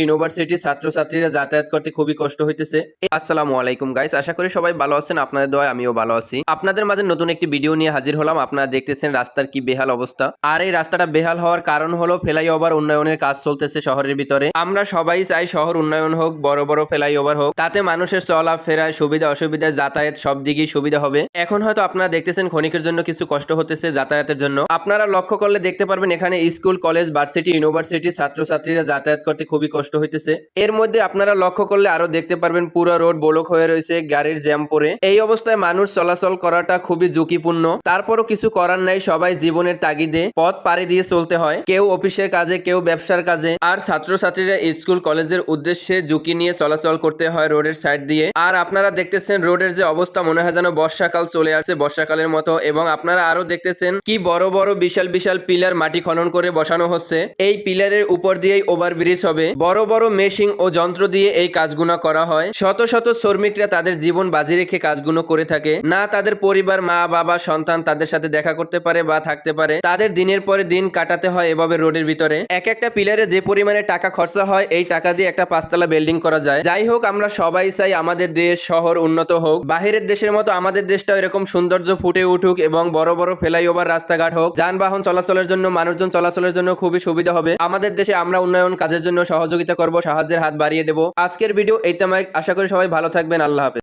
ইউনিভার্সিটির ছাত্রছাত্রীরা যাতায়াত করতে খুবই কষ্ট হইতেছে। আসসালামু আলাইকুম গাইস, আশা করি সবাই ভালো আছেন। আপনাদের দোয়ায় আমিও ভালো আছি। আপনাদের মাঝে নতুন একটি ভিডিও নিয়ে হাজির হলাম। আপনারা দেখতেছেন রাস্তার কি বেহাল অবস্থা। আর এই রাস্তাটা বেহাল হওয়ার কারণ হলো ফ্লাইওভার উন্নয়নের কাজ চলতেছে শহরের ভিতরে। আমরা সবাই চাই শহর উন্নয়ন হোক, বড় বড় ফ্লাইওভার হোক, তাতে মানুষের চলাফেরায় সুবিধা অসুবিধা যাতায়াত সব দিকেই সুবিধা হবে। এখন হয়তো আপনারা দেখতেছেন ক্ষণিকের জন্য কিছু কষ্ট হতেছে যাতায়াতের জন্য। আপনারা লক্ষ্য করলে দেখতে পারবেন এখানে স্কুল, কলেজ, ভার্সিটি, ইউনিভার্সিটির ছাত্রছাত্রীরা যাতায়াত করতে খুবই কষ্ট হইতেছে। এর মধ্যে আপনারা লক্ষ্য করলে আরো দেখতে পারবেন পুরো রোড ব্লক হয়ে রয়েছে, গাড়ির জ্যাম পড়ে। এই অবস্থায় মানুষ চলাচল করাটা খুবই ঝুঁকিপূর্ণ। তারপরও কিছু করার নাই, সবাই জীবনের তাগিদে পথ পাড়ি দিয়ে চলতে হয়। কেউ অফিসের কাজে, কেউ ব্যবসার কাজে। আর ছাত্রছাত্রীরা স্কুল কলেজের উদ্দেশ্যে ঝুঁকি নিয়ে চলাচল করতে হয় রোডের সাইড দিয়ে। আর আপনারা দেখতেছেন রোডের যে অবস্থা, মনে হয় যেন বর্ষাকাল চলে আসছে, বর্ষাকালের মতো। এবং আপনারা আরো দেখতেছেন কি বড় বড় বিশাল বিশাল পিলার মাটি খনন করে বসানো হচ্ছে। এই পিলারের উপর দিয়েই ওভারব্রিজ হবে। বড় বড় মেশিন ও যন্ত্র দিয়ে এই কাজগুলো করা হয়। শত শত শ্রমিকরা তাদের জীবন বাজি রেখে কাজগুলো করে থাকে। না তাদের পরিবার, মা বাবা, সন্তান তাদের সাথে দেখা করতে পারে বা থাকতে পারে, তাদের দিনের পরে দিন কাটাতে হয় এভাবে রোডের ভিতরে। এক একটা পিলারে যে পরিমাণে টাকা খরচা হয়, এই টাকা দিয়ে একটা 5 তলা বিল্ডিং করা যায়। যাই হোক, আমরা সবাই চাই আমাদের দেশ শহর উন্নত হোক, বাহিরের দেশের মতো আমাদের দেশটাও এরকম সৌন্দর্য ফুটে উঠুক এবং বড় বড় ফ্লাইওভার রাস্তাঘাট হোক, যানবাহন চলাচলের জন্য, মানুষজন চলাচলের জন্য খুবই সুবিধা হবে। আমাদের দেশে আমরা উন্নয়ন কাজের জন্য সহযোগিতা করব, সাহায্যের হাত বাড়িয়ে দেব। আজকের ভিডিও এইটা, আশা করি সবাই ভালো থাকবেন। আল্লাহ হাফেজ।